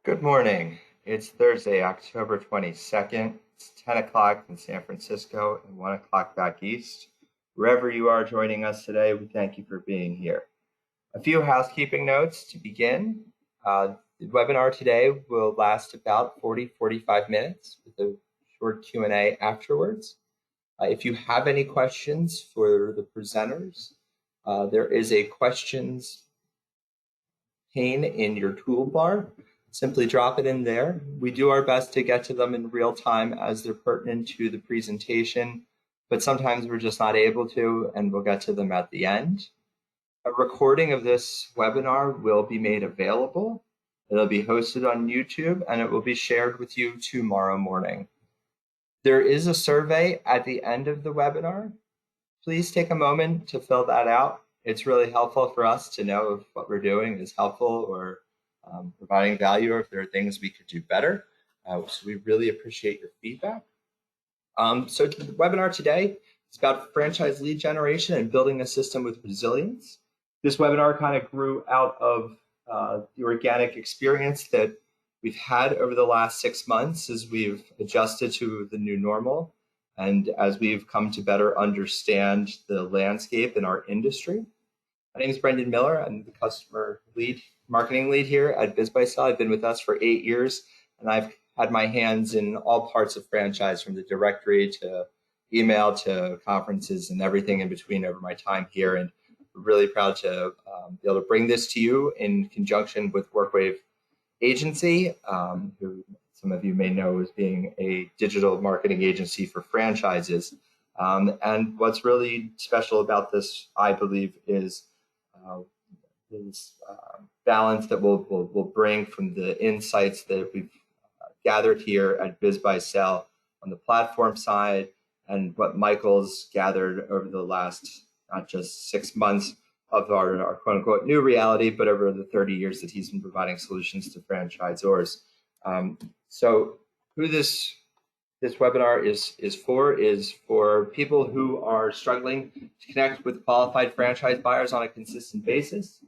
Good morning. It's Thursday, October 22nd. It's 10 o'clock in San Francisco and 1 o'clock back east. Wherever you are joining us today, we thank you for being here. A few housekeeping notes to begin. The webinar today will last about 45 minutes with a short Q&A afterwards. If you have any questions for the presenters, there is a questions pane in your toolbar. Simply drop it in there. We do our best to get to them in real time as they're pertinent to the presentation, but sometimes we're just not able to, and we'll get to them at the end. A recording of this webinar will be made available. It'll be hosted on YouTube, and it will be shared with you tomorrow morning. There is a survey at the end of the webinar. Please take a moment to fill that out. It's really helpful for us to know if what we're doing is helpful or providing value, or if there are things we could do better. So we really appreciate your feedback. So the webinar today is about franchise lead generation and building a system with resilience. This webinar kind of grew out of the organic experience that we've had over the last 6 months as we've adjusted to the new normal and as we've come to better understand the landscape in our industry. My name is Brendan Miller. I'm the customer marketing lead here at BizBySell. I've been with us for 8 years, and I've had my hands in all parts of franchise, from the directory to email to conferences and everything in between over my time here. And we're really proud to be able to bring this to you in conjunction with WorkWave Agency, who some of you may know as being a digital marketing agency for franchises. And what's really special about this, I believe, is this balance that we'll bring from the insights that we've gathered here at BizBySell on the platform side, and what Michael's gathered over the last not just 6 months of our quote unquote new reality, but over the 30 years that he's been providing solutions to franchisors. So who this webinar is for people who are struggling to connect with qualified franchise buyers on a consistent basis.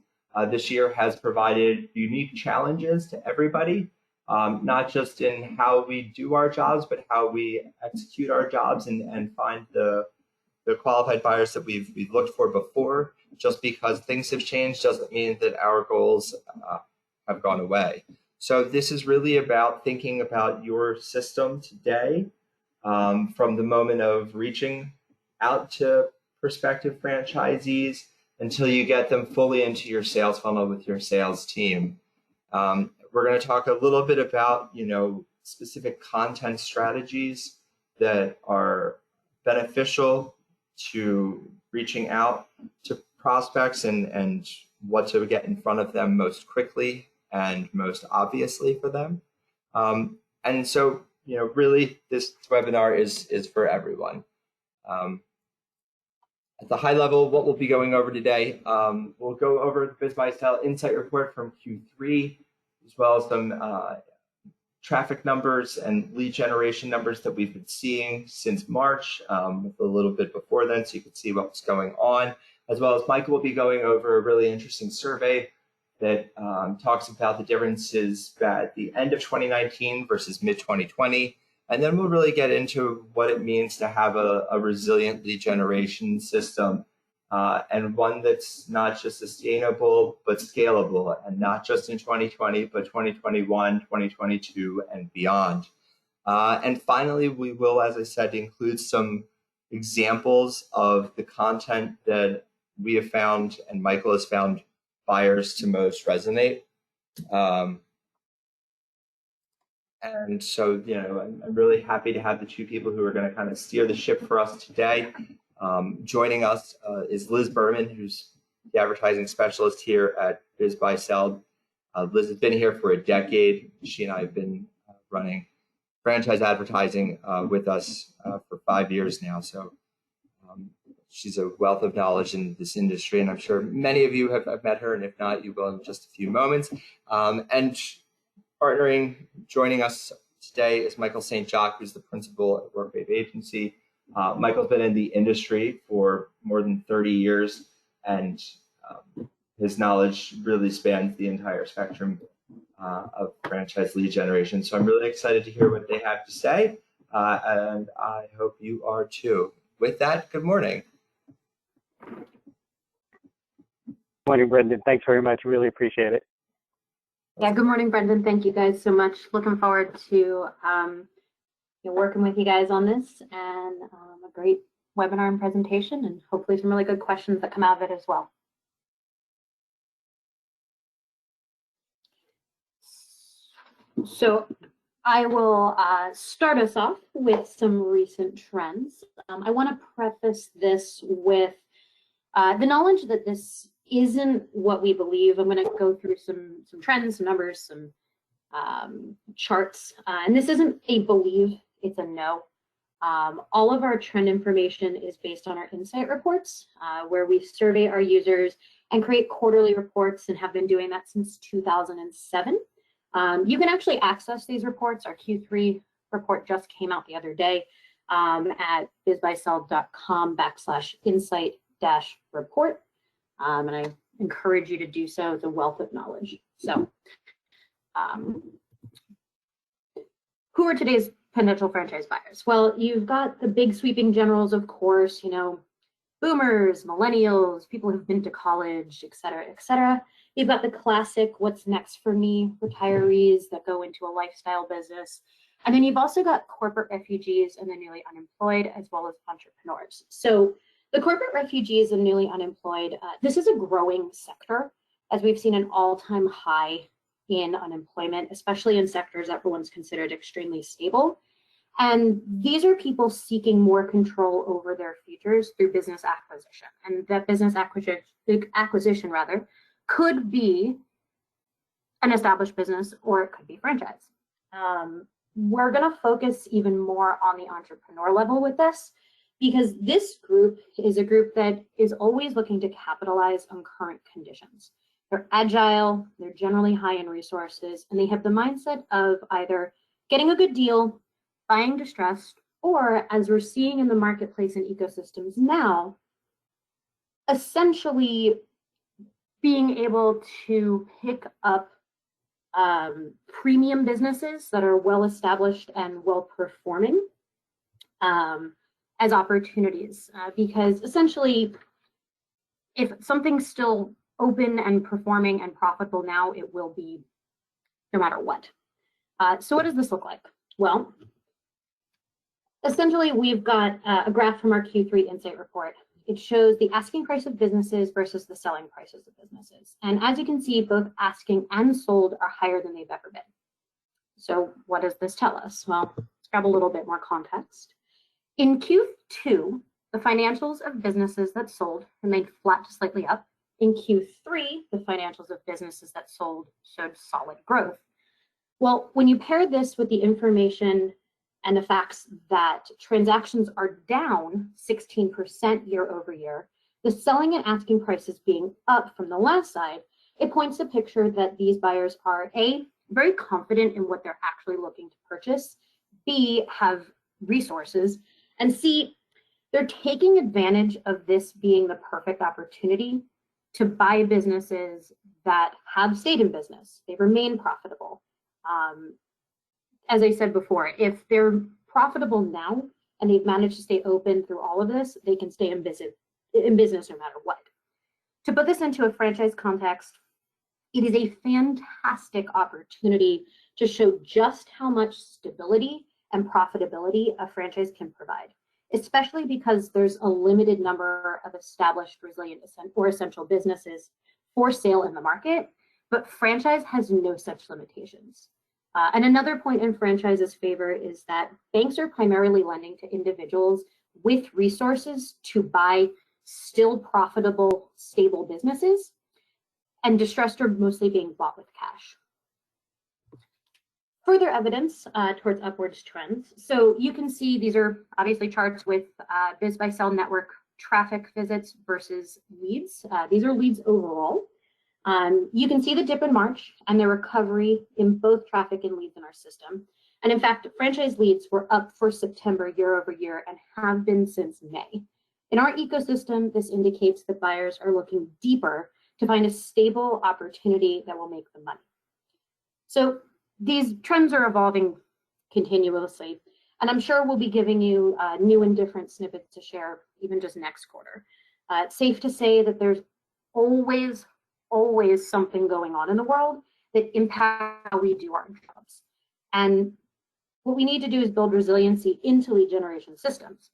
This year has provided unique challenges to everybody, not just in how we do our jobs, but how we execute our jobs and find the qualified buyers that we've looked for before. Just because things have changed doesn't mean that our goals have gone away. So this is really about thinking about your system today, from the moment of reaching out to prospective franchisees until you get them fully into your sales funnel with your sales team. We're going to talk a little bit about, specific content strategies that are beneficial to reaching out to prospects and what to get in front of them most quickly and most obviously for them. And so, really this webinar is for everyone. At the high level, what we'll be going over today, we'll go over the BizBySell Insight Report from Q3, as well as some traffic numbers and lead generation numbers that we've been seeing since March, with a little bit before then, so you can see what's going on, as well as Michael will be going over a really interesting survey that talks about the differences at the end of 2019 versus mid-2020. And then we'll really get into what it means to have a resilient lead generation system, and one that's not just sustainable, but scalable, and not just in 2020, but 2021, 2022, and beyond. And finally, we will, as I said, include some examples of the content that we have found and Michael has found buyers to most resonate. And so, I'm really happy to have the two people who are going to kind of steer the ship for us today. Joining us is Liz Berman, who's the advertising specialist here at BizBySell. Liz has been here for a decade. She and I have been running franchise advertising with us for 5 years now. So she's a wealth of knowledge in this industry, and I'm sure many of you have met her, and if not, you will in just a few moments. And joining us today is Michael St. Jacques, who's the principal at WorkWave Agency. Michael's been in the industry for more than 30 years, and his knowledge really spans the entire spectrum of franchise lead generation. So I'm really excited to hear what they have to say, and I hope you are too. With that, good morning. Morning, Brendan. Thanks very much. Really appreciate it. Yeah, good morning, Brendan. Thank you guys so much. Looking forward to working with you guys on this, and a great webinar and presentation, and hopefully some really good questions that come out of it as well. So I will start us off with some recent trends. I want to preface this with the knowledge that this isn't what we believe. I'm going to go through some trends, some numbers, some charts, and this isn't a believe, it's a know. All of our trend information is based on our insight reports, where we survey our users and create quarterly reports, and have been doing that since 2007. You can actually access these reports. Our Q3 report just came out the other day at bizbuysell.com/insight-report. And I encourage you to do so. It's a wealth of knowledge. So who are today's potential franchise buyers? Well, you've got the big sweeping generals, of course, boomers, millennials, people who've been to college, et cetera, et cetera. You've got the classic, what's next for me, retirees that go into a lifestyle business. And then you've also got corporate refugees and the newly unemployed, as well as entrepreneurs. So the corporate refugees and newly unemployed, this is a growing sector, as we've seen an all-time high in unemployment, especially in sectors that were once considered extremely stable. And these are people seeking more control over their futures through business acquisition. And that business acquisition could be an established business, or it could be franchise. We're going to focus even more on the entrepreneur level with this, because this group is a group that is always looking to capitalize on current conditions. They're agile, they're generally high in resources, and they have the mindset of either getting a good deal, buying distressed, or, as we're seeing in the marketplace and ecosystems now, essentially being able to pick up premium businesses that are well established and well performing as opportunities, because essentially, if something's still open and performing and profitable now, it will be no matter what. So what does this look like? Well, essentially, we've got a graph from our Q3 Insight report. It shows the asking price of businesses versus the selling prices of businesses. And as you can see, both asking and sold are higher than they've ever been. So what does this tell us? Well, let's grab a little bit more context. In Q2, the financials of businesses that sold remained flat to slightly up. In Q3, the financials of businesses that sold showed solid growth. Well, when you pair this with the information and the facts that transactions are down 16% year over year, the selling and asking prices being up from the last side, it points a picture that these buyers are A, very confident in what they're actually looking to purchase, B, have resources, and C, they're taking advantage of this being the perfect opportunity to buy businesses that have stayed in business. They remain profitable. As I said before, if they're profitable now and they've managed to stay open through all of this, they can stay in business no matter what. To put this into a franchise context, it is a fantastic opportunity to show just how much stability and profitability a franchise can provide, especially because there's a limited number of established, resilient, or essential businesses for sale in the market, but franchise has no such limitations. And another point in franchise's favor is that banks are primarily lending to individuals with resources to buy still profitable, stable businesses, and distressed are mostly being bought with cash. Further evidence towards upwards trends. So you can see these are obviously charts with BizBuySell network traffic visits versus leads. These are leads overall. You can see the dip in March and the recovery in both traffic and leads in our system. And in fact, franchise leads were up for September year over year and have been since May. In our ecosystem, this indicates that buyers are looking deeper to find a stable opportunity that will make them money. So these trends are evolving continuously, and I'm sure we'll be giving you new and different snippets to share even just next quarter. It's safe to say that there's always something going on in the world that impacts how we do our jobs. And what we need to do is build resiliency into lead generation systems.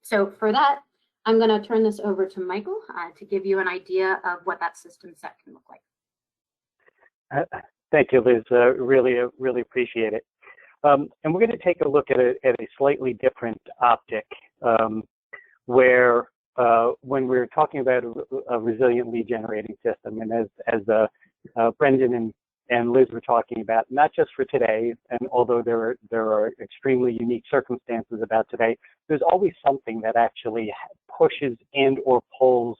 So for that, I'm going to turn this over to Michael to give you an idea of what that system set can look like. Thank you, Liz. Really appreciate it. And we're going to take a look at a slightly different optic, where when we're talking about a resilient lead generating system, and as Brendan and Liz were talking about, not just for today, and although there are extremely unique circumstances about today, there's always something that actually pushes and or pulls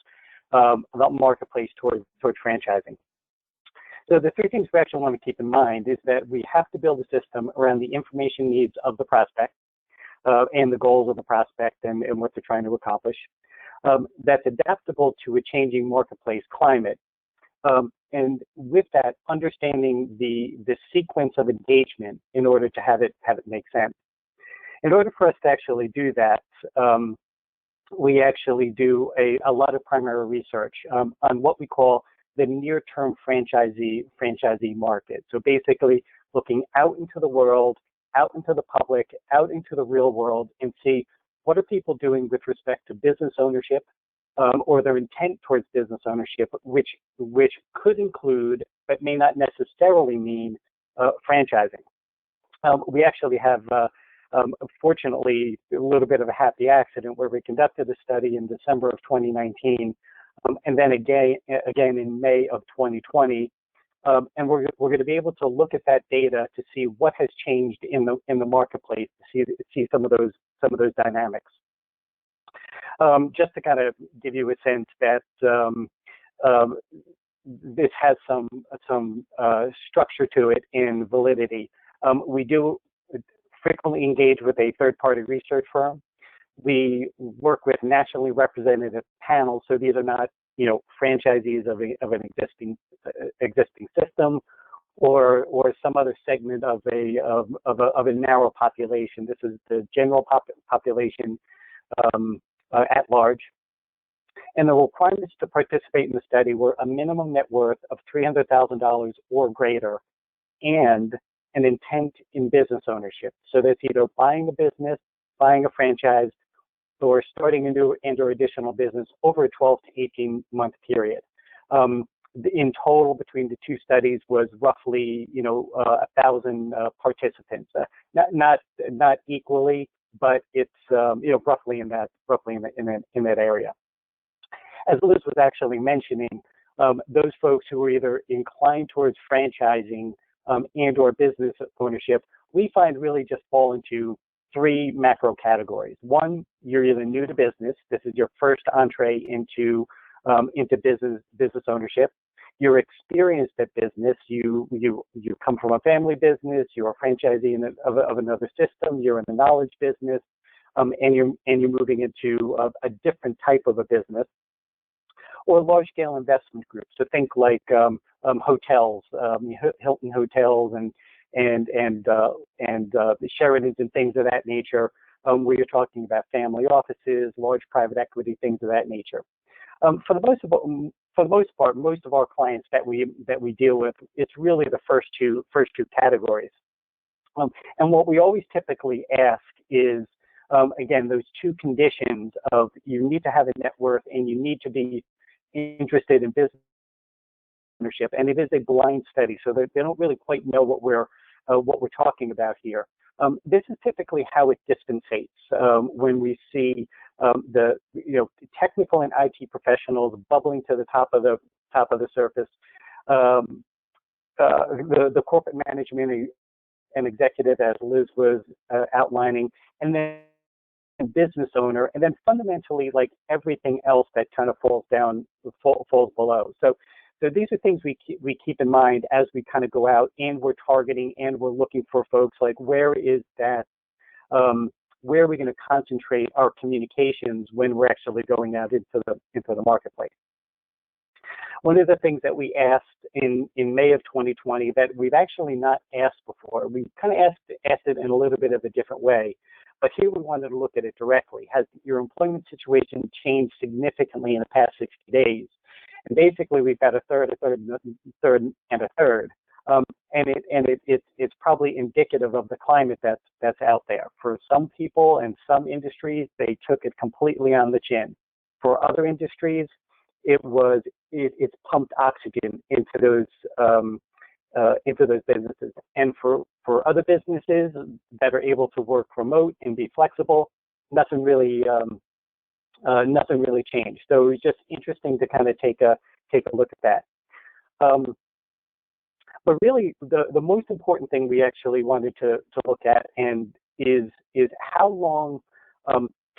the marketplace toward franchising. So the three things we actually want to keep in mind is that we have to build a system around the information needs of the prospect and the goals of the prospect and what they're trying to accomplish. That's adaptable to a changing marketplace climate. And with that, understanding the sequence of engagement in order to have it make sense. In order for us to actually do that, we actually do a lot of primary research on what we call the near-term franchisee market. So basically looking out into the world, out into the public, out into the real world, and see what are people doing with respect to business ownership, or their intent towards business ownership, which could include, but may not necessarily mean, franchising. We actually have, fortunately, a little bit of a happy accident where we conducted a study in December of 2019, and then again in May of 2020, and we're going to be able to look at that data to see what has changed in the marketplace, to see some of those dynamics. Just to kind of give you a sense that this has some structure to it in validity. We do frequently engage with a third-party research firm. We work with nationally representative panels, so these are not, franchisees of an existing system or some other segment of a narrow population. This is the general population at large. And the requirements to participate in the study were a minimum net worth of $300,000 or greater and an intent in business ownership. So that's either buying a business, buying a franchise, or starting a new and or additional business over a 12 to 18 month period. In total, between the two studies was roughly, 1,000 participants. Not equally, but it's roughly in that area. As Liz was actually mentioning, those folks who are either inclined towards franchising and or business ownership, we find really just fall into three macro categories. One, you're either new to business. This is your first entree into business ownership. You're experienced at business. You come from a family business. You're a franchisee of another system. You're in the knowledge business, and you're moving into a different type of a business. Or large-scale investment groups. So think like hotels, Hilton hotels, and the Sheratons and things of that nature, where you're talking about family offices, large private equity, things of that nature. For the most part, most of our clients that we deal with, it's really the first two categories. And what we always typically ask is, again, those two conditions of you need to have a net worth and you need to be interested in business ownership, and it is a blind study, so they don't really quite know what we're talking about here. This is typically how it dispensates when we see the technical and IT professionals bubbling to the top of the surface, the corporate management and executive, as Liz was outlining, and then business owner, and then fundamentally like everything else that kind of falls below. So these are things we keep in mind as we kind of go out and we're targeting and we're looking for folks like where are we going to concentrate our communications when we're actually going out into the marketplace. One of the things that we asked in May of 2020 that we've actually not asked before, we kind of asked it in a little bit of a different way, but here we wanted to look at it directly. Has your employment situation changed significantly in the past 60 days? And basically, we've got a third, and a third. It's probably indicative of the climate that's out there. For some people and some industries, they took it completely on the chin. For other industries, it's pumped oxygen into those businesses. And for other businesses that are able to work remote and be flexible, nothing really changed. So it's just interesting to kind of take a look at that. But really, the most important thing we actually wanted to look at is how long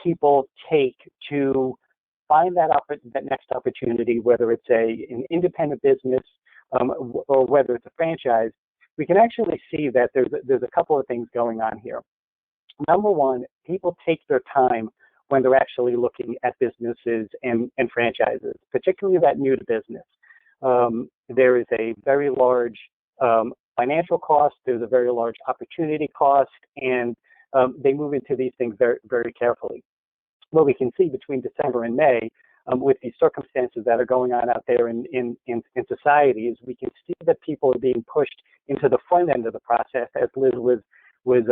people take to find that next opportunity, whether it's an independent business or whether it's a franchise. We can actually see that there's a couple of things going on here. Number one, people take their time when they're actually looking at businesses and franchises, particularly that new to business. There is a very large financial cost, there's a very large opportunity cost, and they move into these things very, very carefully. What we can see between December and May, with these circumstances that are going on out there in society, is we can see that people are being pushed into the front end of the process, as Liz was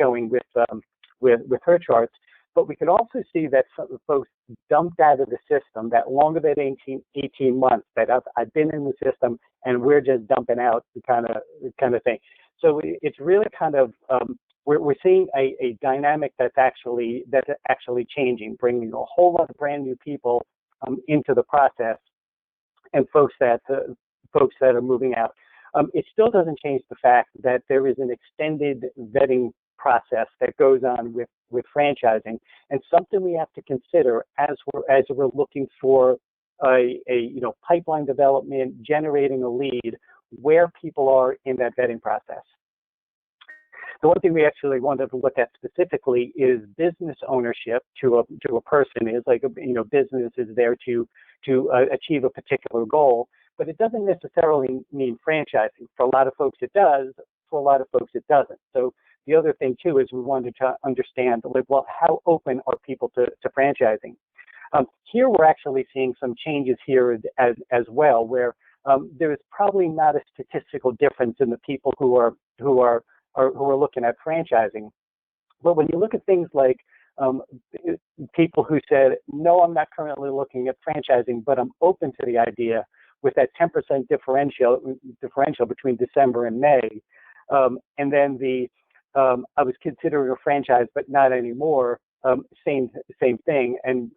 showing with her charts. But we can also see that some folks dumped out of the system that longer than 18 months, that I've been in the system and we're just dumping out, kind of thing. So it's really kind of, we're seeing a dynamic that's actually changing, bringing a whole lot of brand new people into the process, and folks that are moving out. It still doesn't change the fact that there is an extended vetting process that goes on with franchising, and something we have to consider as we're looking for a pipeline development, generating a lead, where people are in that vetting process. The one thing we actually wanted to look at specifically is business ownership to a person. Is like business is there to achieve a particular goal, but it doesn't necessarily mean franchising. For a lot of folks it does, for a lot of folks it doesn't. So the other thing too is we wanted to understand, well, how open are people to franchising? Here we're actually seeing some changes here as well, where there is probably not a statistical difference in the people who are looking at franchising. But when you look at things like people who said, no, I'm not currently looking at franchising, but I'm open to the idea, with that 10% differential between December and May, and then I was considering a franchise, but not anymore. Same thing. And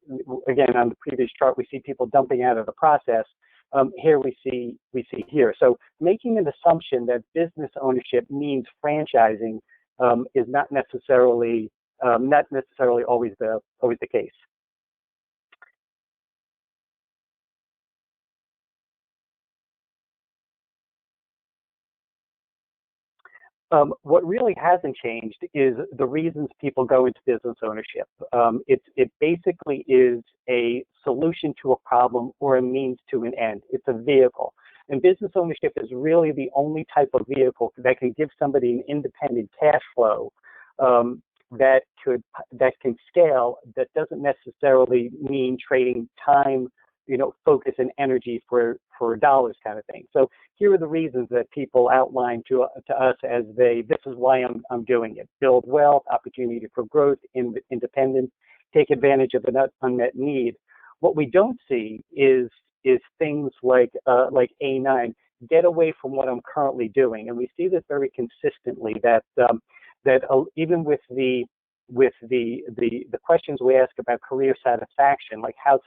again, on the previous chart, we see people dumping out of the process. Here we see here. So making an assumption that business ownership means franchising is not necessarily always the case. What really hasn't changed is the reasons people go into business ownership. It basically is a solution to a problem or a means to an end. It's a vehicle. And business ownership is really the only type of vehicle that can give somebody an independent cash flow that can scale, that doesn't necessarily mean trading time, focus and energy for dollars, kind of thing. So here are the reasons that people outline to us as this is why I'm doing it. Build wealth, opportunity for growth, independence, take advantage of an unmet need. What we don't see is things like A9, get away from what I'm currently doing. And we see this very consistently, that even with the questions we ask about career satisfaction, like how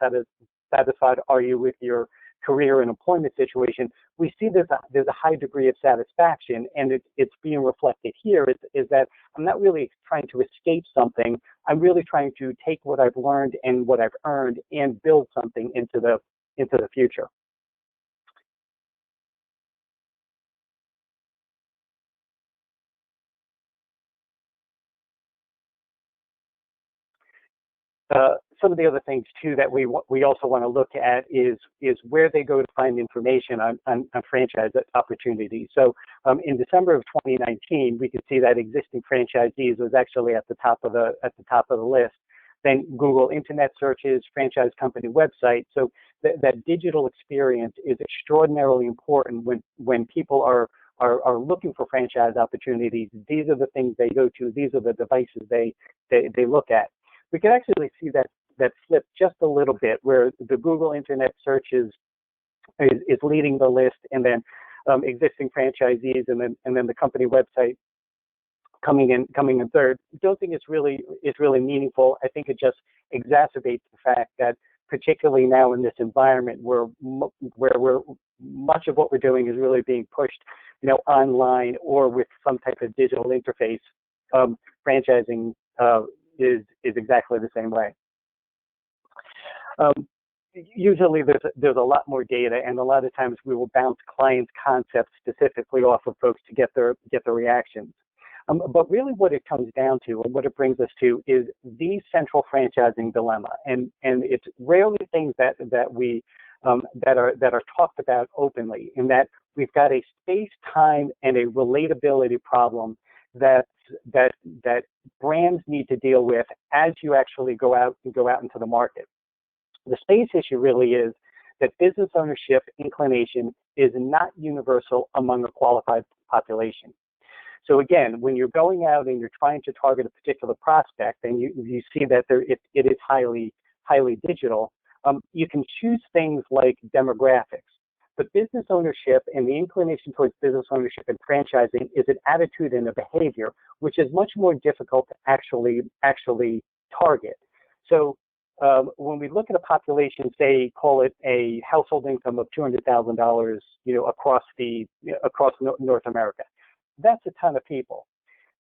satisfied are you with your career and employment situation, we see there's a high degree of satisfaction, and it's being reflected here is that I'm not really trying to escape something. I'm really trying to take what I've learned and what I've earned and build something into the future. some of the other things too that we also want to look at is where they go to find information on franchise opportunities. So in December of 2019, we could see that existing franchisees was actually at the top of the list. Then Google Internet searches, franchise company website. So that digital experience is extraordinarily important when people are looking for franchise opportunities. These are the things they go to. These are the devices they look at. We can actually see that flip just a little bit, where the Google Internet search is leading the list, and then existing franchisees, and then the company website coming in third. Don't think it's really meaningful. I think it just exacerbates the fact that, particularly now in this environment where much of what we're doing is really being pushed, online or with some type of digital interface, franchising is exactly the same way. Usually there's a lot more data, and a lot of times we will bounce clients' concepts specifically off of folks to get their reactions. But really what it comes down to, and what it brings us to, is the central franchising dilemma. And it's rarely things that are talked about openly, in that we've got a space, time, and a relatability problem that brands need to deal with as you actually go out into the market. The space issue really is that business ownership inclination is not universal among a qualified population. So again, when you're going out and you're trying to target a particular prospect, and you see that it is highly digital, you can choose things like demographics. But business ownership and the inclination towards business ownership and franchising is an attitude and a behavior which is much more difficult to actually target. So when we look at a population, say, call it a household income of $200,000, across North America, that's a ton of people.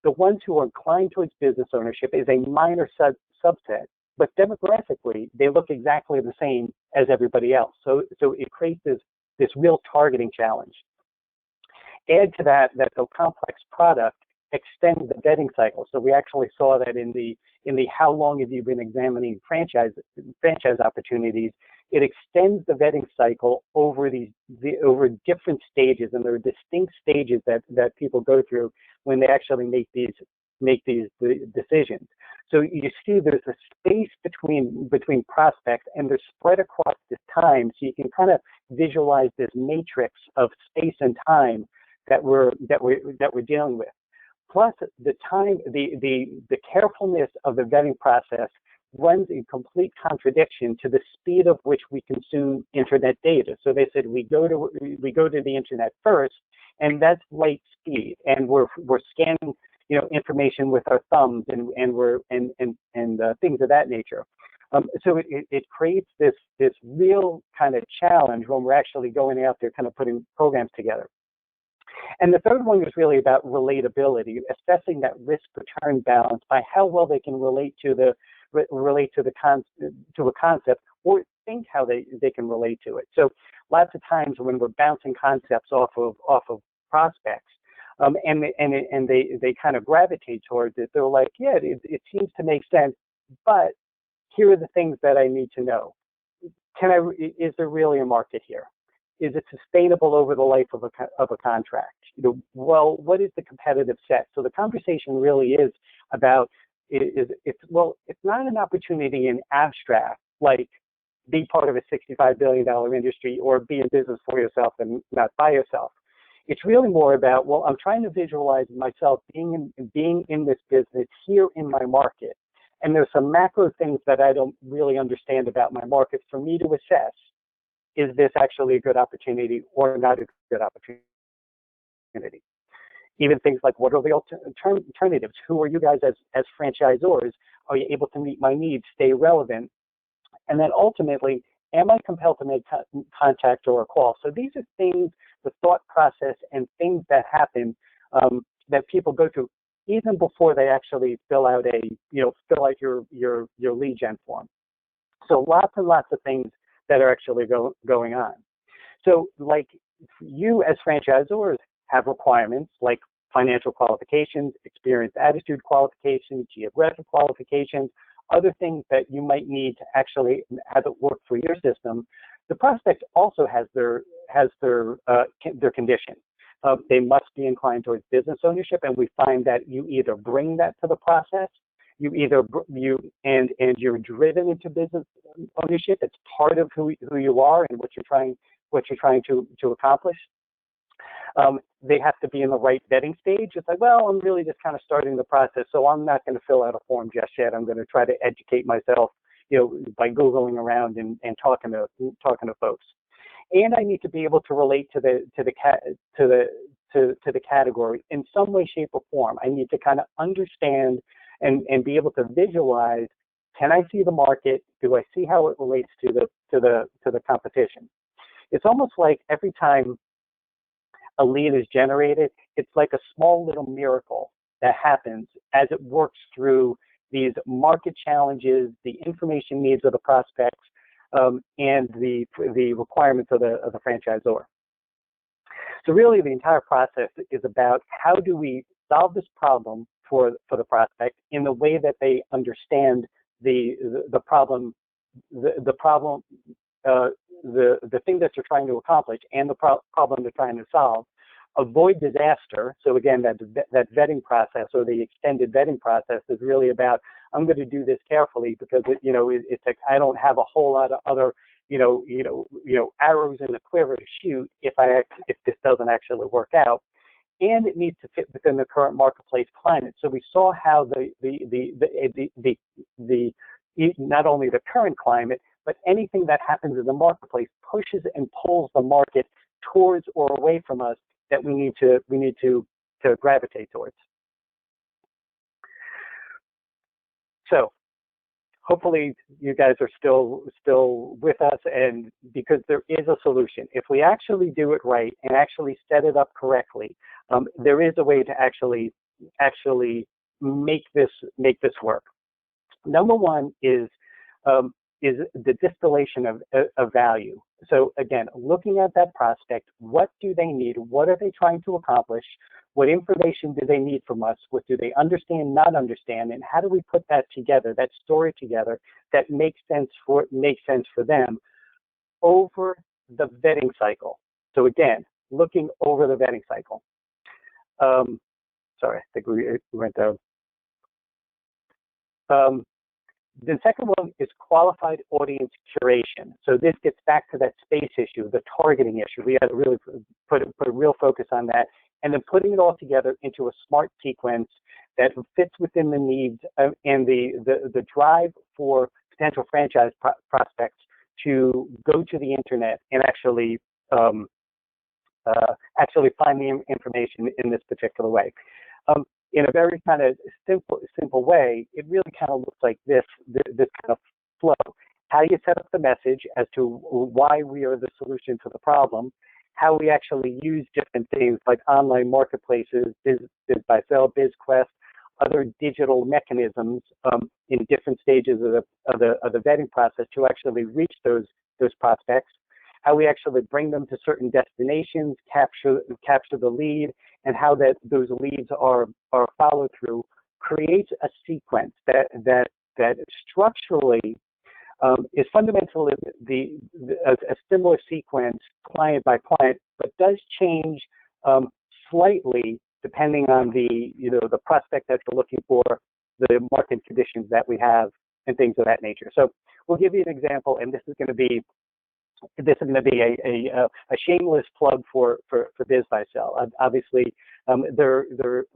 The ones who are inclined towards business ownership is a minor subset, but demographically, they look exactly the same as everybody else. So it creates this real targeting challenge. Add to that the complex product extends the vetting cycle. So we actually saw that in the how long have you been examining franchise opportunities. It extends the vetting cycle over different stages, and there are distinct stages that people go through when they actually make these decisions. So you see there's a space between prospects, and they're spread across this time, so you can kind of visualize this matrix of space and time that we're dealing with. Plus, the time, the carefulness of the vetting process runs in complete contradiction to the speed of which we consume internet data. So they said we go to the internet first, and that's light speed, and we're scanning information with our thumbs and things of that nature. So it creates this real kind of challenge when we're actually going out there, kind of putting programs together. And the third one is really about relatability, assessing that risk-return balance by how well they can relate to a concept, or think how they can relate to it. So lots of times when we're bouncing concepts off of prospects, and they kind of gravitate towards it, they're like, yeah, it seems to make sense, but here are the things that I need to know. Is there really a market here? Is it sustainable over the life of a contract? Well, what is the competitive set? So the conversation really is about, it's not an opportunity in abstract, like be part of a $65 billion industry or be in business for yourself and not by yourself. It's really more about, well, I'm trying to visualize myself being in this business here in my market. And there's some macro things that I don't really understand about my market for me to assess, is this actually a good opportunity or not a good opportunity? Even things like, what are the alternatives? Who are you guys as franchisors? Are you able to meet my needs, stay relevant? And then ultimately, am I compelled to make contact or a call? So these are things, the thought process and things that happen that people go through even before they actually fill out your lead gen form. So lots and lots of things that are actually going on. So like you as franchisors have requirements like financial qualifications, experience attitude qualifications, geographic qualifications, other things that you might need to actually have it work for your system, the prospect also has their condition. They must be inclined towards business ownership, and we find that you either bring that to the process, and you're driven into business ownership. It's part of who you are and what you're trying to accomplish. They have to be in the right vetting stage. It's like, well, I'm really just kind of starting the process, so I'm not going to fill out a form just yet. I'm going to try to educate myself, by Googling around and talking to folks. And I need to be able to relate to the category in some way, shape, or form. I need to kind of understand and be able to visualize. Can I see the market? Do I see how it relates to the competition? It's almost like every time a lead is generated, it's like a small little miracle that happens as it works through these market challenges, the information needs of the prospects, and the requirements of the franchisor. So really, the entire process is about how do we solve this problem for the prospect in the way that they understand the problem, the thing that you're trying to accomplish and the problem they're trying to solve. Avoid disaster. So again, that vetting process or the extended vetting process is really about, I'm going to do this carefully because it's like I don't have a whole lot of other arrows in the quiver to shoot if this doesn't actually work out, and it needs to fit within the current marketplace climate. So we saw how the not only the current climate, but anything that happens in the marketplace pushes and pulls the market towards or away from us that we need to gravitate towards. So hopefully you guys are still with us, and because there is a solution. If we actually do it right and actually set it up correctly, there is a way to actually make this work. Number one is the distillation of value. So again, looking at that prospect, what do they need? What are they trying to accomplish? What information do they need from us? What do they understand, not understand? And how do we put that together, that story together, that makes sense for them over the vetting cycle? So again, looking over the vetting cycle. Sorry, I think we went down. The second one is qualified audience curation. So this gets back to that space issue, the targeting issue. We had to really put a real focus on that, and then putting it all together into a smart sequence that fits within the needs and the drive for potential franchise prospects to go to the internet and actually find the information in this particular way. In a very kind of simple way, it really kind of looks like this kind of flow. How you set up the message as to why we are the solution to the problem, how we actually use different things like online marketplaces, BizBuySell, BizQuest, other digital mechanisms in different stages of the vetting process to actually reach those prospects. How we actually bring them to certain destinations, capture the lead, and how those leads are followed through, creates a sequence that structurally is fundamentally a similar sequence client by client, but does change slightly depending on the prospect that you're looking for, the market conditions that we have, and things of that nature. So we'll give you an example, and this is going to be a shameless plug for BizBuySell. Obviously, they're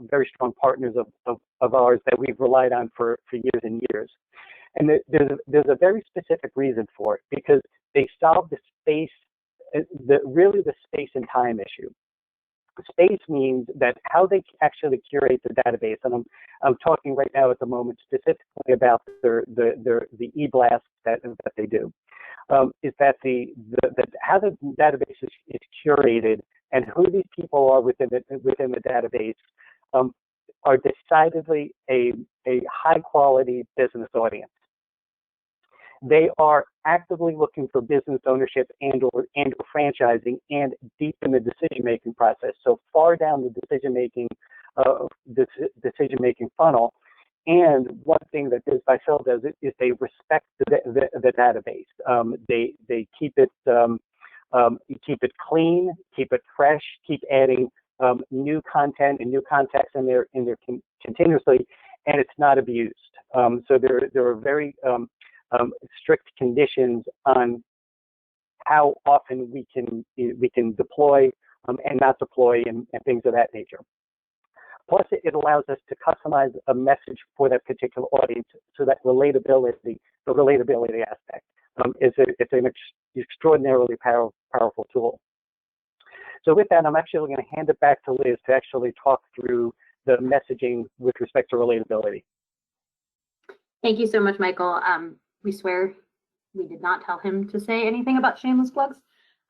very strong partners of ours that we've relied on for years and years. And there's a very specific reason for it, because they solve the space, the space and time issue. Space means that how they actually curate the database, and I'm talking right now at the moment specifically about the e-blast that they do. Is that how the database is curated and who these people are within the database are decidedly a high quality business audience. They are actively looking for business ownership and or franchising, and deep in the decision making process. So far down the decision making funnel, And one thing that Biz by Phil does is they respect the database. They keep it clean, keep it fresh, keep adding new content and new context in there continuously, and it's not abused. So there are very strict conditions on how often we can deploy and not deploy and things of that nature. Plus, it allows us to customize a message for that particular audience, so that relatability, the relatability aspect, it's an extraordinarily powerful tool. So with that, I'm actually going to hand it back to Liz to actually talk through the messaging with respect to relatability. Thank you so much, Michael. We swear we did not tell him to say anything about shameless plugs.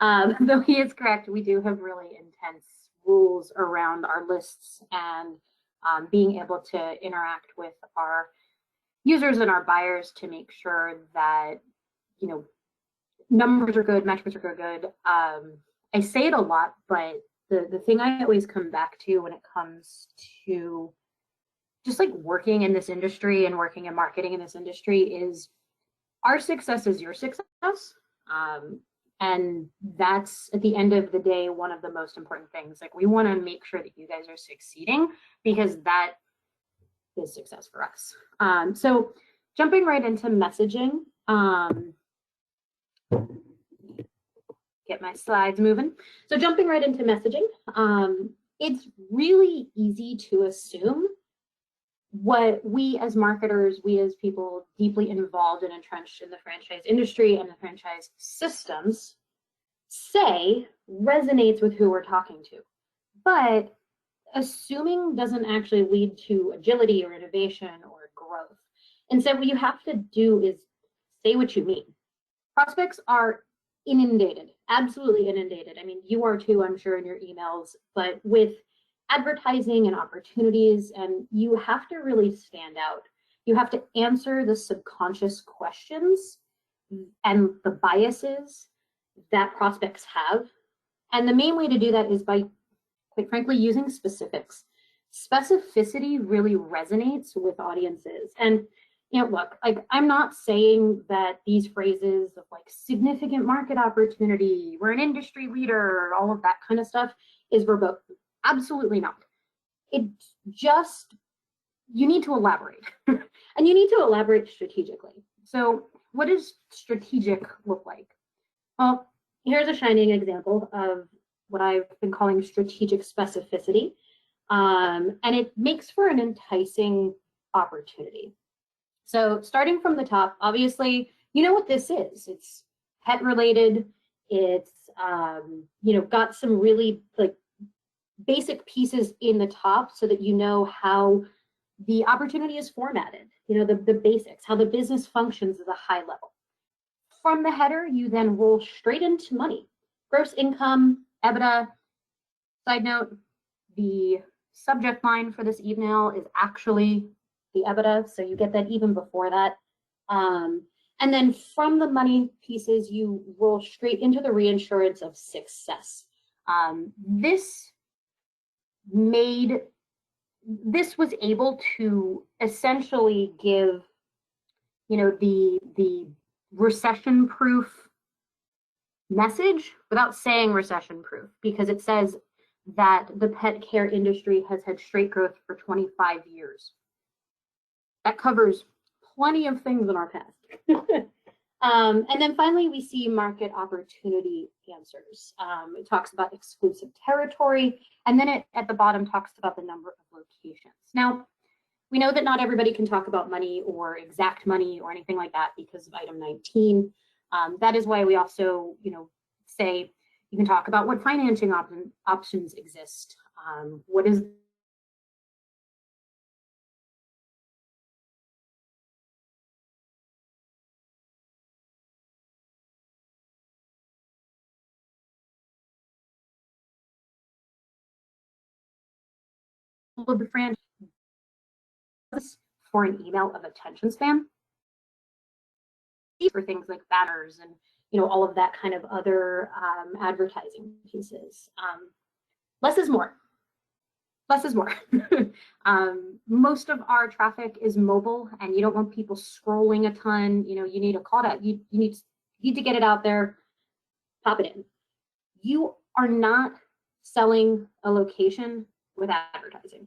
Though he is correct, we do have really intense rules around our lists and being able to interact with our users and our buyers to make sure that, you know, numbers are good, metrics are good. I say it a lot, but the thing I always come back to when it comes to just like working in this industry and working in marketing in this industry is our success is your success. And that's, at the end of the day, one of the most important things. Like, we want to make sure that you guys are succeeding, because that is success for us. So jumping right into messaging, get my slides moving. So jumping right into messaging, it's really easy to assume what we as marketers, we as people deeply involved and entrenched in the franchise industry and the franchise systems say resonates with who we're talking to. But assuming doesn't actually lead to agility or innovation or growth. Instead, what you have to do is say what you mean. Prospects are inundated, absolutely inundated. I mean, you are too, I'm sure, in your emails, but with advertising and opportunities, and you have to really stand out. You have to answer the subconscious questions and the biases that prospects have. And the main way to do that is by, quite frankly, using specifics. Specificity really resonates with audiences. And, you know, look, like, I'm not saying that these phrases of like significant market opportunity, we're an industry leader, all of that kind of stuff is verboten. Absolutely not. It's just, you need to elaborate. And you need to elaborate strategically. So what does strategic look like? Well, here's a shining example of what I've been calling strategic specificity. And it makes for an enticing opportunity. So starting from the top, obviously, you know what this is. It's pet related. It's, you know, got some really like basic pieces in the top so that you know how the opportunity is formatted, you know, the basics, how the business functions at a high level. From the header, you then roll straight into money, gross income, EBITDA. Side note, the subject line for this email is actually the EBITDA, so you get that even before that. And then from the money pieces, you roll straight into the reinsurance of success. This was able to essentially give, you know, the recession-proof message without saying recession-proof, because it says that the pet care industry has had straight growth for 25 years. That covers plenty of things in our past. And then finally, we see market opportunity answers. It talks about exclusive territory, and then it at the bottom talks about the number of locations. Now, we know that not everybody can talk about money or exact money or anything like that because of item 19. That is why we also, you know, say you can talk about what financing options exist. What is of the franchise for an email of attention span? For things like banners and, you know, all of that kind of other advertising pieces. Less is more. less is more. Most of our traffic is mobile, and you don't want people scrolling a ton. You need a call to, you need to get it out there, pop it in. You are not selling a location with advertising.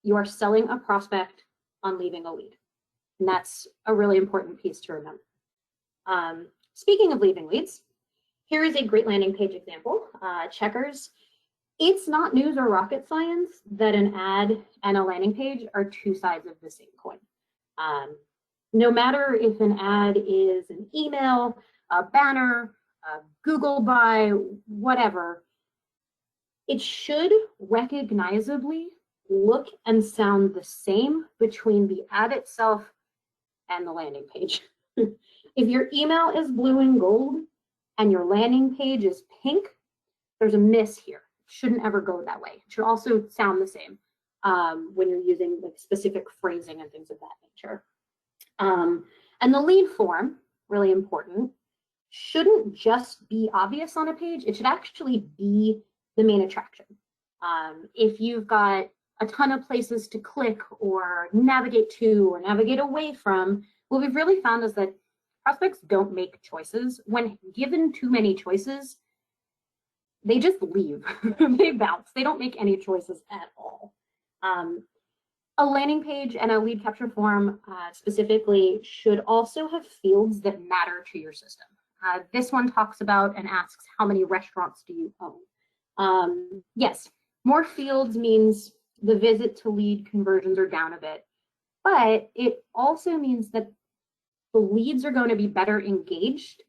You are selling a prospect on leaving a lead. And that's a really important piece to remember. Speaking of leaving leads, here is a great landing page example. Checkers. It's not news or rocket science that an ad and a landing page are two sides of the same coin. No matter if an ad is an email, a banner, a Google buy, whatever, it should recognizably look and sound the same between the ad itself and the landing page. If your email is blue and gold and your landing page is pink, there's a miss here. Shouldn't ever go that way. It should also sound the same when you're using like specific phrasing and things of that nature. And the lead form, really important, shouldn't just be obvious on a page. It should actually be the main attraction. If you've got a ton of places to click or navigate to or navigate away from, what we've really found is that prospects don't make choices. When given too many choices, they just leave. They bounce. They don't make any choices at all. A landing page and a lead capture form specifically should also have fields that matter to your system. This one talks about and asks, how many restaurants do you own? Yes, more fields means the visit to lead conversions are down a bit, but it also means that the leads are going to be better engaged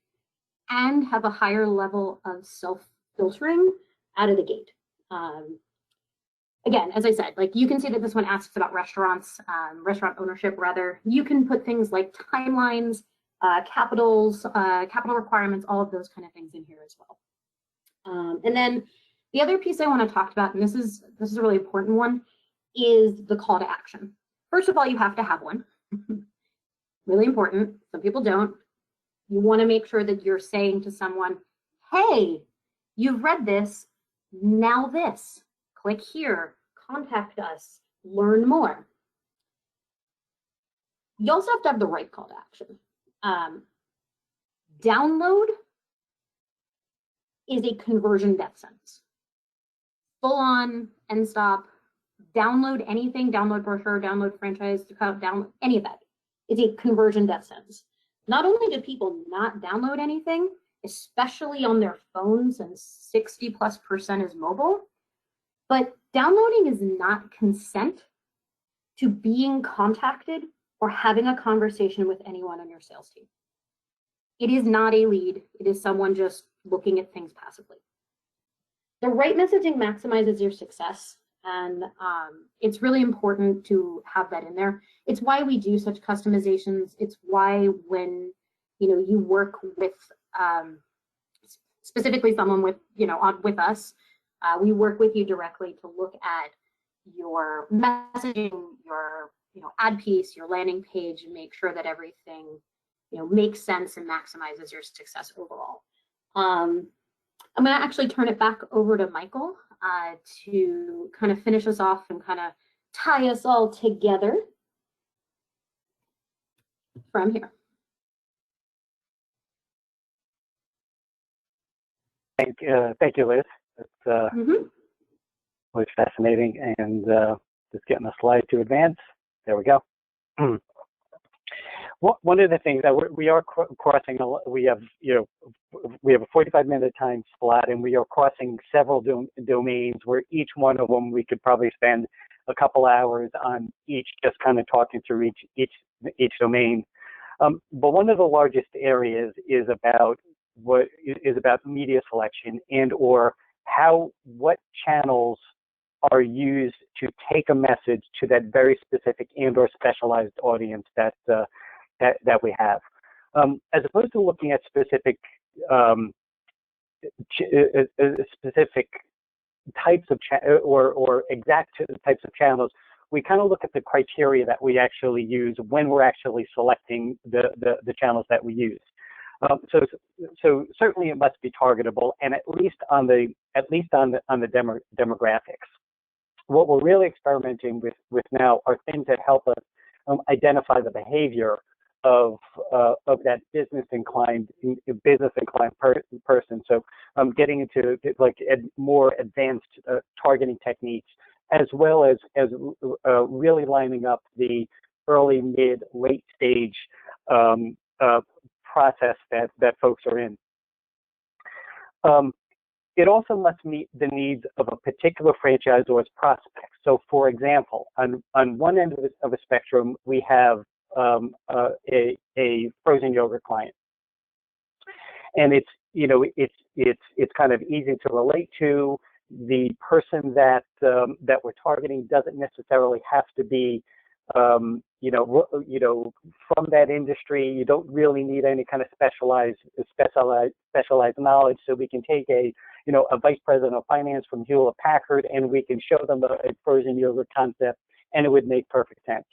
and have a higher level of self-filtering out of the gate. Again, as I said, like you can see that this one asks about restaurants, restaurant ownership rather. You can put things like timelines, capital requirements, all of those kind of things in here as well. And then the other piece I want to talk about, and this is a really important one, is the call to action. First of all, you have to have one. Really important. Some people don't. You want to make sure that you're saying to someone, hey, you've read this, now this. Click here, contact us, learn more. You also have to have the right call to action. Download is a conversion death sentence. Full on, end stop, download anything, download brochure, download franchise, download any of that is a conversion death sentence. Not only do people not download anything, especially on their phones, and 60+% is mobile, but downloading is not consent to being contacted or having a conversation with anyone on your sales team. It is not a lead. It is someone just looking at things passively. The right messaging maximizes your success, and it's really important to have that in there. It's why we do such customizations. It's why when you work with specifically someone with with us, we work with you directly to look at your messaging, your ad piece, your landing page, and make sure that everything makes sense and maximizes your success overall. I'm going to actually turn it back over to Michael to kind of finish us off and kind of tie us all together from here. Thank you, Liz. It's was fascinating, and just getting the slide to advance. There we go. One of the things that we are crossing, we have a 45-minute time slot, and we are crossing several domains where each one of them we could probably spend a couple hours on each, just kind of talking through each domain. But one of the largest areas is about media selection and or what channels are used to take a message to that very specific and or specialized audience that we have, as opposed to looking at specific types of or exact types of channels. We kind of look at the criteria that we actually use when we're actually selecting the channels that we use. So certainly it must be targetable, and at least on the demographics. what we're really experimenting with now are things that help us identify the behavior of that business inclined person. So getting into like more advanced targeting techniques, as well as really lining up the early, mid, late stage process that folks are in. It also must meet the needs of a particular franchisor's prospects. So, for example, on one end of a spectrum, we have a frozen yogurt client, and it's kind of easy to relate to. The person that we're targeting doesn't necessarily have to be from that industry. You don't really need any kind of specialized knowledge. So we can take a vice president of finance from Hewlett Packard, and we can show them a frozen yogurt concept, and it would make perfect sense.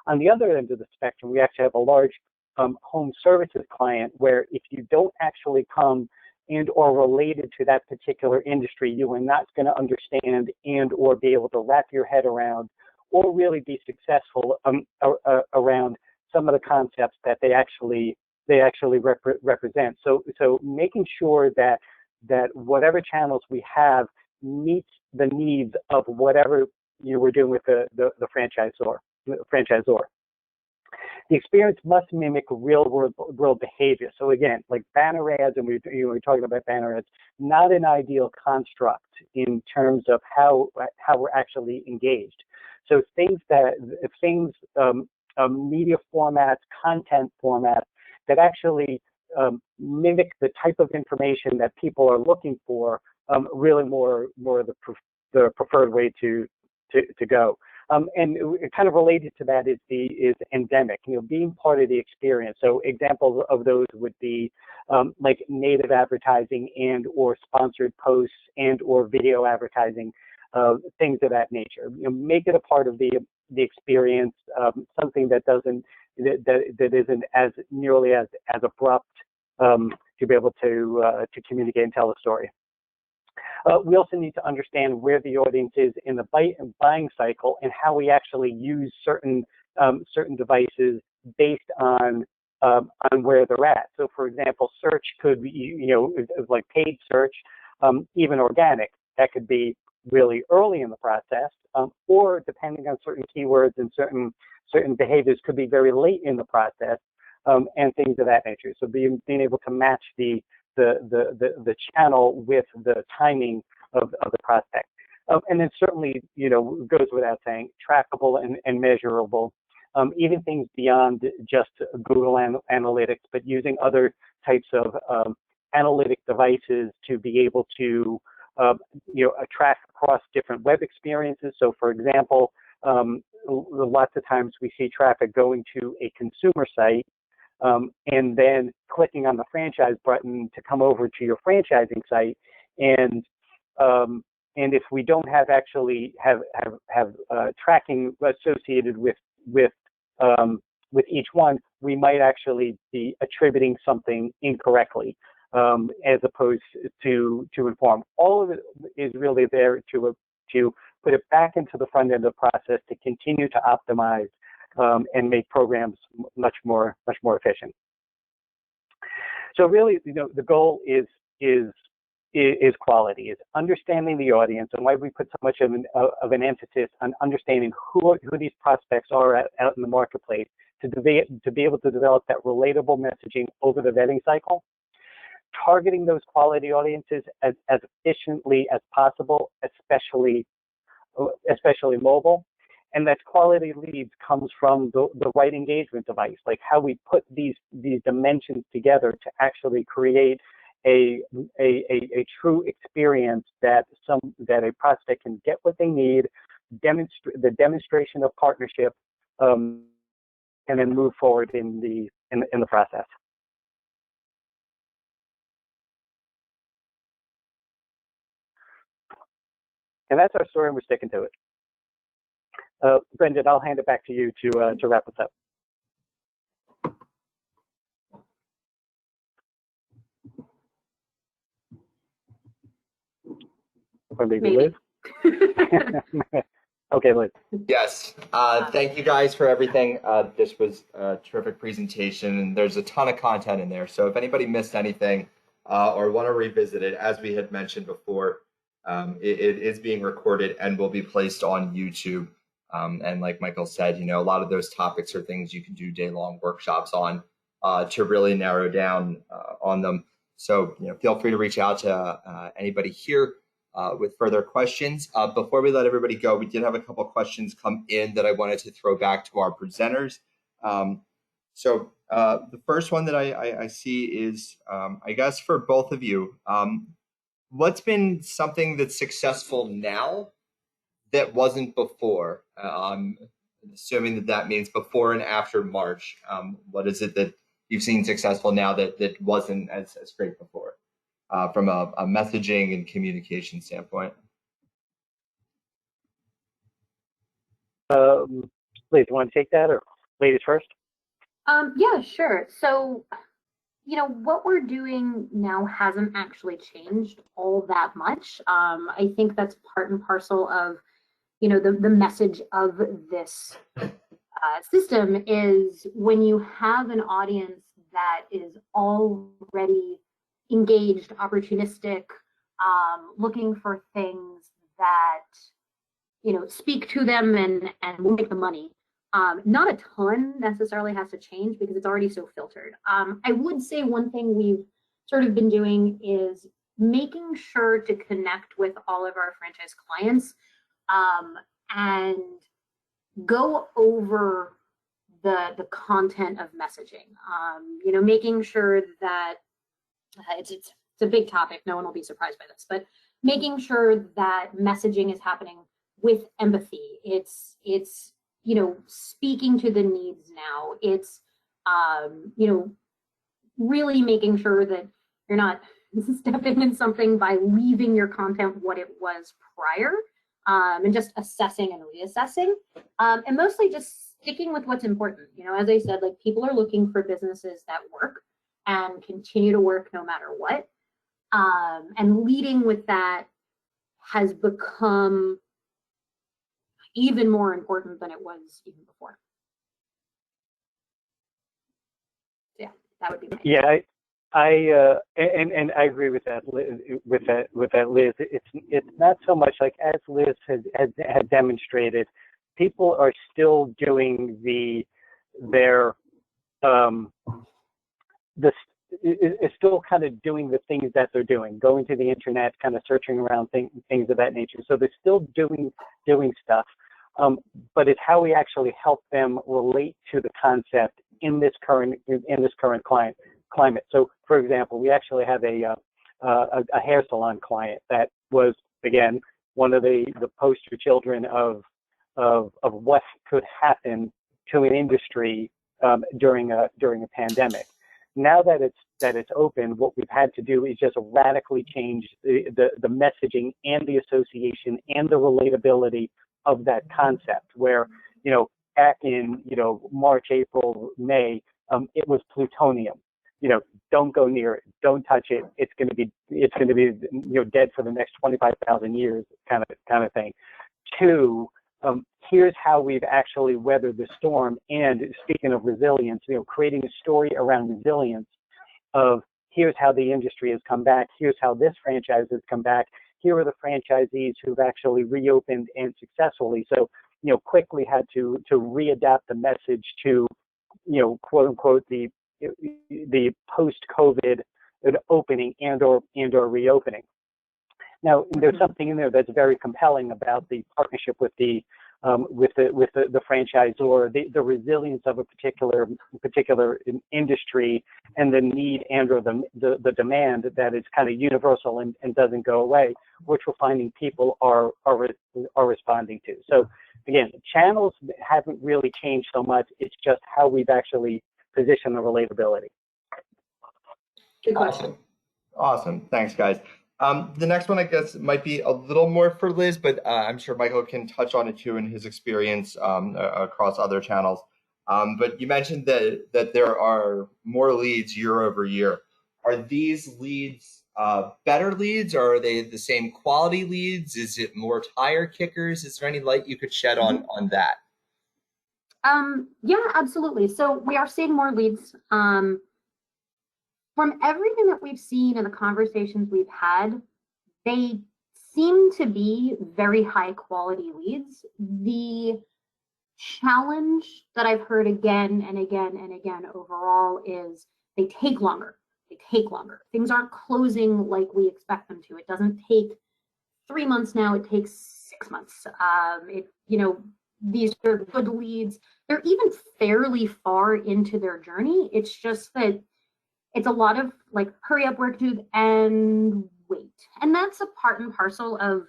On the other end of the spectrum, we actually have a large home services client where if you don't actually come and or related to that particular industry, you are not going to understand and or be able to wrap your head around or really be successful around some of the concepts that they actually represent. So making sure that whatever channels we have meets the needs of whatever we're doing with the franchisor. The experience must mimic real world behavior. So again, like banner ads, and we're talking about banner ads, not an ideal construct in terms of how we're actually engaged. So media formats, content formats that actually mimic the type of information that people are looking for, really more the preferred way to go. And kind of related to that is endemic, being part of the experience. So examples of those would be like native advertising and or sponsored posts and or video advertising, things of that nature. Make it a part of the experience, something that isn't as nearly as abrupt to be able to communicate and tell a story. We also need to understand where the audience is in the buying cycle and how we actually use certain devices based on where they're at. So, for example, search could be, like paid search, even organic. That could be really early in the process, or depending on certain keywords and certain behaviors, could be very late in the process, and things of that nature. So, being able to match the channel with the timing of the prospect. And then certainly, goes without saying, trackable and measurable, even things beyond just Google Analytics, but using other types of analytic devices to be able to, track across different web experiences. So for example, lots of times we see traffic going to a consumer site, and then clicking on the franchise button to come over to your franchising site, and if we don't have tracking associated with each one, we might actually be attributing something incorrectly, as opposed to inform. All of it is really there to put it back into the front end of the process to continue to optimize and make programs much more efficient. So really, the goal is quality, is understanding the audience, and why we put so much of an emphasis on understanding who these prospects are out in the marketplace, to be able to develop that relatable messaging over the vetting cycle, targeting those quality audiences as efficiently as possible, especially mobile. And that quality leads comes from the right engagement device, like how we put these dimensions together to actually create a true experience that a prospect can get what they need, the demonstration of partnership, and then move forward in the process. And that's our story, and we're sticking to it. Brendan, I'll hand it back to you to wrap us up. Or maybe Liz? Okay, Liz. Yes. Thank you guys for everything. This was a terrific presentation, and there's a ton of content in there. So if anybody missed anything or want to revisit it, as we had mentioned before, it is being recorded and will be placed on YouTube. And like Michael said, a lot of those topics are things you can do day-long workshops on to really narrow down on them. So feel free to reach out to anybody here with further questions. Before we let everybody go, we did have a couple questions come in that I wanted to throw back to our presenters. So the first one that I see is, I guess for both of you, what's been something that's successful now that wasn't before? Assuming that means before and after March. What is it that you've seen successful now that wasn't as great before? From a messaging and communication standpoint. Liz, you want to take that, or ladies first? Yeah, sure. So, what we're doing now hasn't actually changed all that much. I think that's part and parcel of, the message of this system is when you have an audience that is already engaged, opportunistic, looking for things that speak to them and will make the money. Not a ton necessarily has to change because it's already so filtered. I would say one thing we've sort of been doing is making sure to connect with all of our franchise clients and go over the content of messaging. Making sure that it's a big topic. No one will be surprised by this, but making sure that messaging is happening with empathy. It's speaking to the needs now. It's really making sure that you're not stepping in something by leaving your content what it was prior, and just assessing and reassessing, and mostly just sticking with what's important. As I said, like, people are looking for businesses that work and continue to work no matter what. And leading with that has become even more important than it was even before. Yeah, that would be my answer. Yeah, and I agree with that, Liz. It's not so much like, as Liz has demonstrated, people are still doing is still kind of doing the things that they're doing, going to the internet, kind of searching around things of that nature. So they're still doing stuff, but it's how we actually help them relate to the concept in this current climate. So, for example, we actually have a hair salon client that was, again, one of the poster children of what could happen to an industry during a pandemic. Now that it's open, what we've had to do is just radically change the messaging and the association and the relatability of that concept. Where back in March, April, May, it was plutonium. Don't go near it, don't touch it. It's going to be dead for the next 25,000 years, kind of thing. Two, here's how we've actually weathered the storm. And speaking of resilience, creating a story around resilience of, here's how the industry has come back. Here's how this franchise has come back. Here are the franchisees who've actually reopened and successfully. So, quickly had to readapt the message to, quote unquote, the post-COVID opening and or reopening. Now, there's something in there that's very compelling about the partnership with the franchisor, the resilience of a particular industry, and the need and or the demand that is kind of universal and doesn't go away, which we're finding people are responding to. So again, channels haven't really changed so much. It's just how we've actually positioned the relatability. Good question. Awesome. Thanks, guys. The next one, I guess, might be a little more for Liz, but I'm sure Michael can touch on it too in his experience across other channels. But you mentioned that there are more leads year over year. are these leads better leads, or are they the same quality leads? Is it more tire kickers? Is there any light you could shed on that? Yeah, absolutely. So we are seeing more leads. From everything that we've seen and the conversations we've had, they seem to be very high quality leads. The challenge that I've heard again and again and again overall is they take longer. They take longer. Things aren't closing like we expect them to. It doesn't take 3 months now, it takes 6 months. These are good leads. They're even fairly far into their journey. It's just that it's a lot of like hurry up, work, do, and wait. And that's a part and parcel of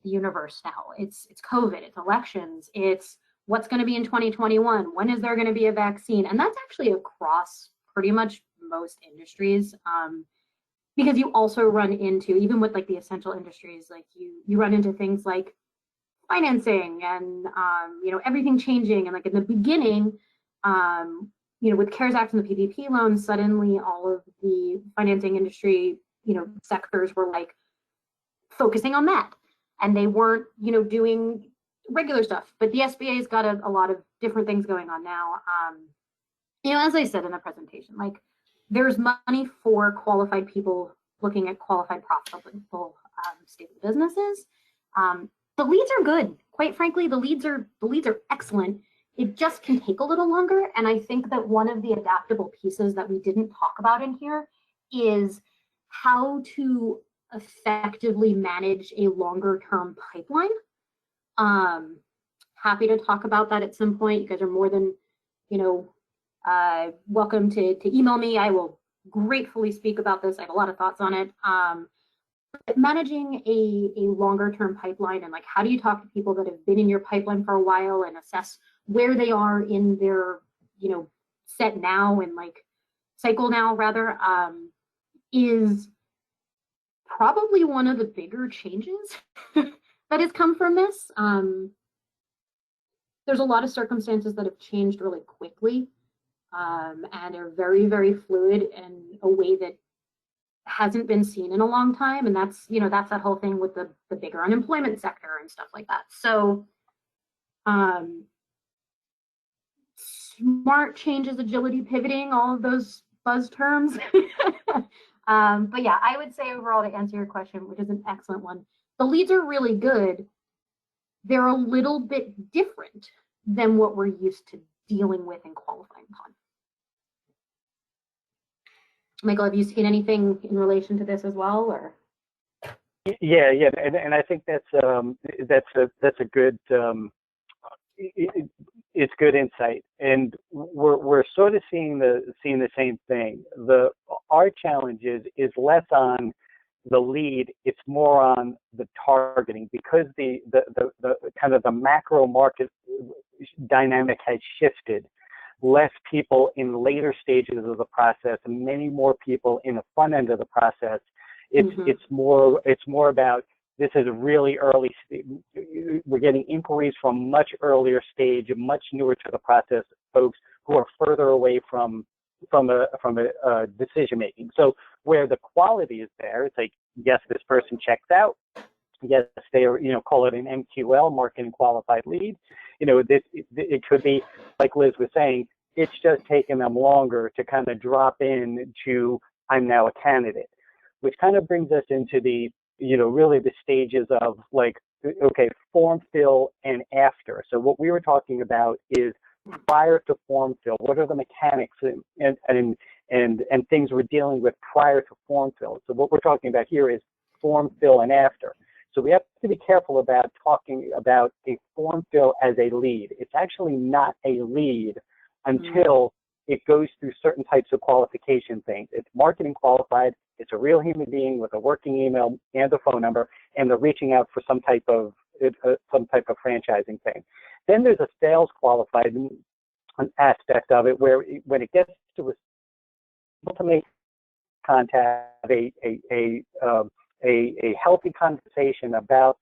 the universe now. It's COVID, it's elections, it's what's going to be in 2021. When is there going to be a vaccine? And that's actually across pretty much most industries. Because you also run into, even with like the essential industries, like you run into things like financing and everything changing. And like in the beginning, with CARES Act and the PPP loans, suddenly all of the financing industry, sectors were like focusing on that, and they weren't, doing regular stuff. But the SBA's got a lot of different things going on now. As I said in the presentation, like there's money for qualified people looking at qualified, profitable, stable businesses. The leads are good. Quite frankly, the leads are excellent. It just can take a little longer. And I think that one of the adaptable pieces that we didn't talk about in here is how to effectively manage a longer term pipeline. Happy to talk about that at some point. You guys are more than, welcome to email me. I will gratefully speak about this. I have a lot of thoughts on it. Managing a longer term pipeline, and like how do you talk to people that have been in your pipeline for a while and assess where they are in their set now and like cycle now rather, is probably one of the bigger changes that has come from this. There's a lot of circumstances that have changed really quickly, and are very, very fluid in a way that hasn't been seen in a long time. And that's that whole thing with the bigger unemployment sector and stuff like that. So smart changes, agility, pivoting, all of those buzz terms. But yeah, I would say overall, to answer your question, which is an excellent one, the leads are really good. They're a little bit different than what we're used to dealing with and qualifying upon. Michael, have you seen anything in relation to this as well, or? Yeah, and I think that's a good it's good insight, and we're sort of seeing the same thing. Our challenge is less on the lead, it's more on the targeting, because the kind of the macro market dynamic has shifted. Less people in later stages of the process, and many more people in the front end of the process. It's more about, this is a really early. We're getting inquiries from much earlier stage, much newer to the process folks who are further away from a decision making. So where the quality is there, it's like, yes, this person checks out. Yes, they are, call it an MQL, marketing qualified lead. It could be, like Liz was saying, it's just taken them longer to kind of drop in to, I'm now a candidate, which kind of brings us into the, really the stages of like, okay, form fill and after. So what we were talking about is prior to form fill, what are the mechanics and things we're dealing with prior to form fill. So what we're talking about here is form fill and after. So we have to be careful about talking about a form fill as a lead. It's actually not a lead until it goes through certain types of qualification things. It's marketing qualified. It's a real human being with a working email and a phone number, and they're reaching out for some type of franchising thing. Then there's a sales qualified aspect of it, where when it gets to to make contact, a healthy conversation about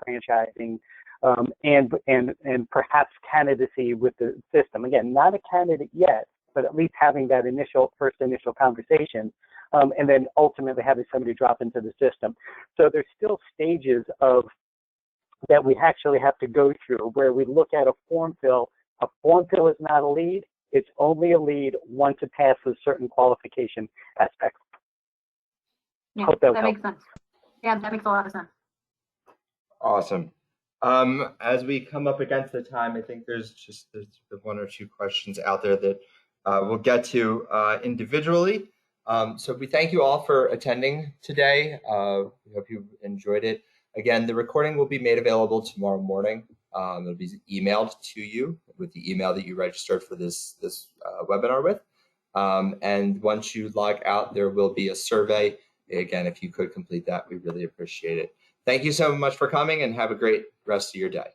franchising, and perhaps candidacy with the system. Again, not a candidate yet, but at least having that initial conversation. and then ultimately having somebody drop into the system. So there's still stages of that we actually have to go through where we look at a form fill. A form fill is not a lead. It's only a lead once it passes certain qualification aspects. Yeah, Hope that that makes sense. Yeah, that makes a lot of sense. Awesome. As we come up against the time, I think there's one or two questions out there that we'll get to individually. So we thank you all for attending today. We hope you enjoyed it. Again, the recording will be made available tomorrow morning. It'll be emailed to you with the email that you registered for this webinar with. And once you log out, there will be a survey. Again, if you could complete that, we really appreciate it. Thank you so much for coming, and have a great rest of your day.